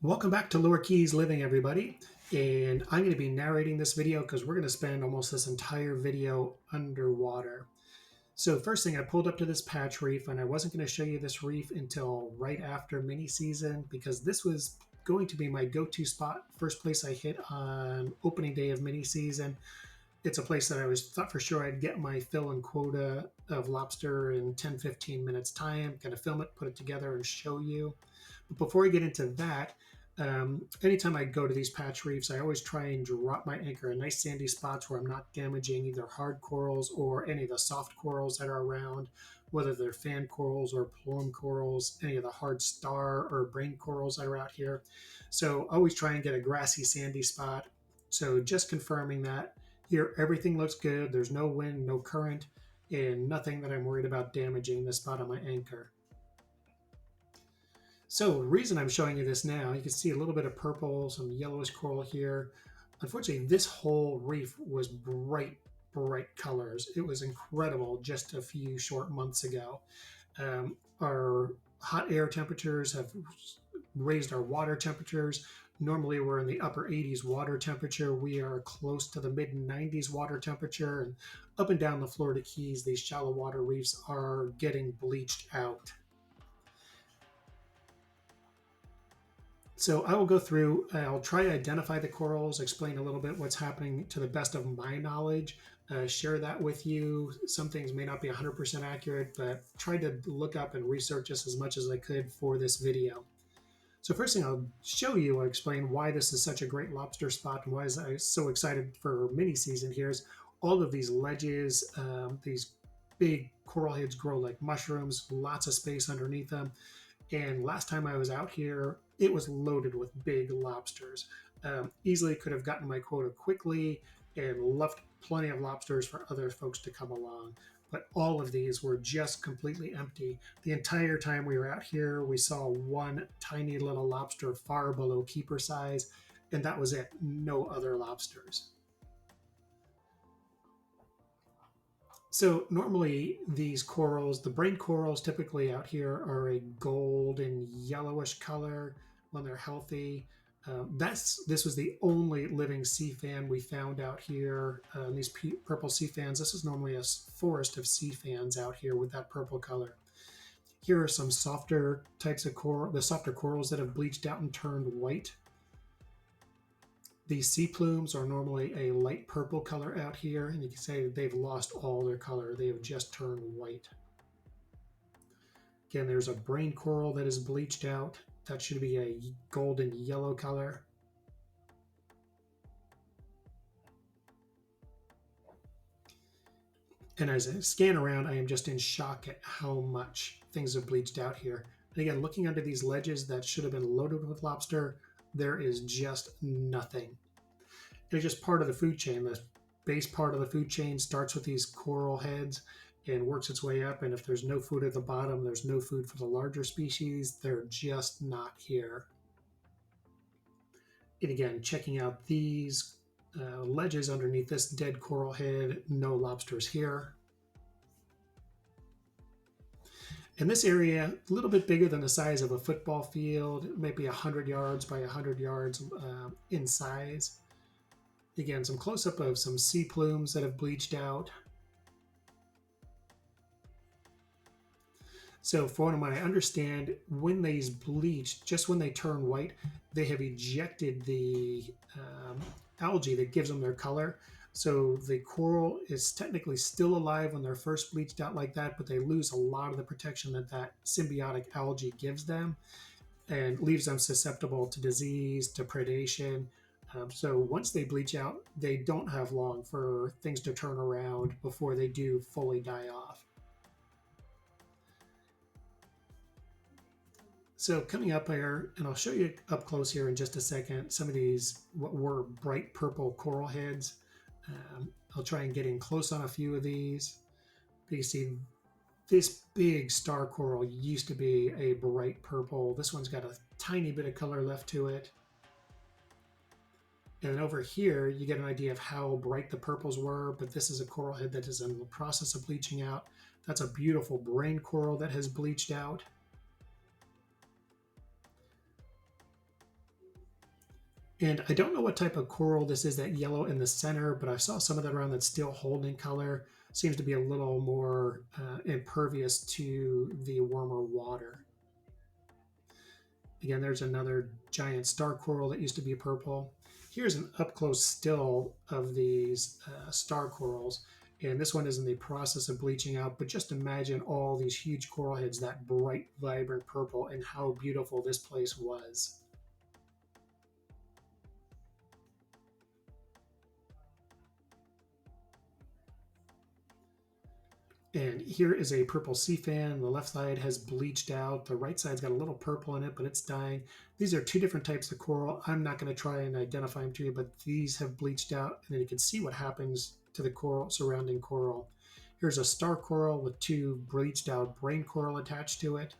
Welcome back to Lower Keys Living, everybody. And I'm going to be narrating this video because we're going to spend almost this entire video underwater. So first thing, I pulled up to this patch reef, and I wasn't going to show you this reef until right after mini season because this was going to be my go-to spot, first place I hit on opening day of mini season. It's a place that I was thought for sure I'd get my fill and quota of lobster in 10-15 minutes time, kind of film it, put it together, and show you. But before I get into that, anytime I go to these patch reefs, I always try and drop my anchor in nice sandy spots where I'm not damaging either hard corals or any of the soft corals that are around, whether they're fan corals or plume corals, any of the hard star or brain corals that are out here. So always try and get a grassy sandy spot. So just confirming that here, everything looks good. There's no wind, no current, and nothing that I'm worried about damaging the spot on my anchor. So the reason I'm showing you this now, you can see a little bit of purple, some yellowish coral here. Unfortunately, this whole reef was bright, bright colors. It was incredible just a few short months ago. Our hot air temperatures have raised our water temperatures. Normally, we're in the upper 80s water temperature. We are close to the mid 90s water temperature. And up and down the Florida Keys, these shallow water reefs are getting bleached out. So I will go through, I'll try to identify the corals, explain a little bit what's happening to the best of my knowledge, share that with you. Some things may not be 100% accurate, but try to look up and research just as much as I could for this video. So first thing I'll show you, I'll explain why this is such a great lobster spot and why I'm so excited for mini season here is all of these ledges, these big coral heads grow like mushrooms, lots of space underneath them. And last time I was out here, it was loaded with big lobsters. Easily could have gotten my quota quickly and left plenty of lobsters for other folks to come along. But all of these were just completely empty. The entire time we were out here, we saw one tiny little lobster far below keeper size, and that was it. No other lobsters. So normally these corals, the brain corals typically out here are a gold and yellowish color when they're healthy. This was the only living sea fan we found out here. These purple sea fans, this is normally a forest of sea fans out here with that purple color. Here are some softer types of coral, the softer corals that have bleached out and turned white. These sea plumes are normally a light purple color out here, and you can say they've lost all their color. They have just turned white. Again, there's a brain coral that is bleached out. That should be a golden yellow color. And as I scan around, I am just in shock at how much things have bleached out here. And again, looking under these ledges that should have been loaded with lobster, there is just nothing. It's just part of the food chain. The base part of the food chain starts with these coral heads and works its way up. And if there's no food at the bottom, there's no food for the larger species. They're just not here. And again, checking out these ledges underneath this dead coral head, no lobsters here. And this area, a little bit bigger than the size of a football field, maybe 100 yards by 100 yards in size. Again, some close-up of some sea plumes that have bleached out. So from what I understand, when these bleach, just when they turn white, they have ejected the algae that gives them their color. So the coral is technically still alive when they're first bleached out like that, but they lose a lot of the protection that that symbiotic algae gives them and leaves them susceptible to disease, to predation. So once they bleach out, they don't have long for things to turn around before they do fully die off. So coming up here, and I'll show you up close here in just a second, some of these what were bright purple coral heads. I'll try and get in close on a few of these. But you see this big star coral used to be a bright purple. This one's got a tiny bit of color left to it. And then over here, you get an idea of how bright the purples were, but this is a coral head that is in the process of bleaching out. That's a beautiful brain coral that has bleached out. And I don't know what type of coral this is, that yellow in the center, but I saw some of that around that's still holding color. Seems to be a little more impervious to the warmer water. Again, there's another giant star coral that used to be purple. Here's an up close still of these star corals. And this one is in the process of bleaching out, but just imagine all these huge coral heads, that bright, vibrant purple, and how beautiful this place was. And here is a purple sea fan. The left side has bleached out. The right side's got a little purple in it, but it's dying. These are two different types of coral. I'm not going to try and identify them to you, but these have bleached out, and then you can see what happens to the coral, surrounding coral. Here's a star coral with two bleached out brain coral attached to it.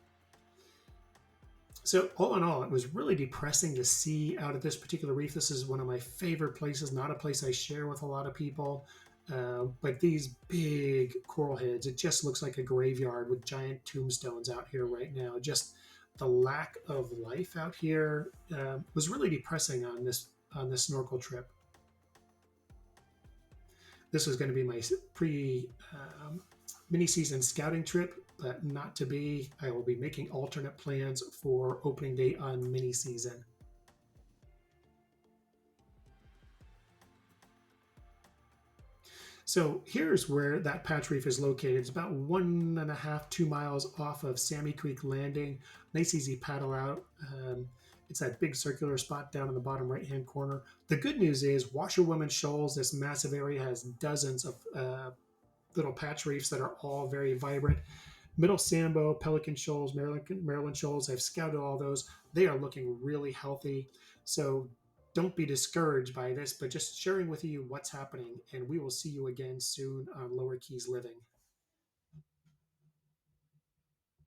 So all in all, it was really depressing to see out of this particular reef. This is one of my favorite places, not a place I share with a lot of people. But these big coral heads, it just looks like a graveyard with giant tombstones out here right now. Just the lack of life out here was really depressing on this snorkel trip. This was going to be my pre mini season scouting trip, but not to be. I will be making alternate plans for opening day on mini season. So here's where that patch reef is located. It's about 1.5, 2 miles off of Sammy Creek Landing. Nice, easy paddle out. It's that big circular spot down in the bottom right-hand corner. The good news is Washerwoman Shoals, this massive area, has dozens of little patch reefs that are all very vibrant. Middle Sambo, Pelican Shoals, Maryland Shoals, I've scouted all those. They are looking really healthy. So don't be discouraged by this, but just sharing with you what's happening. And we will see you again soon on Lower Keys Living.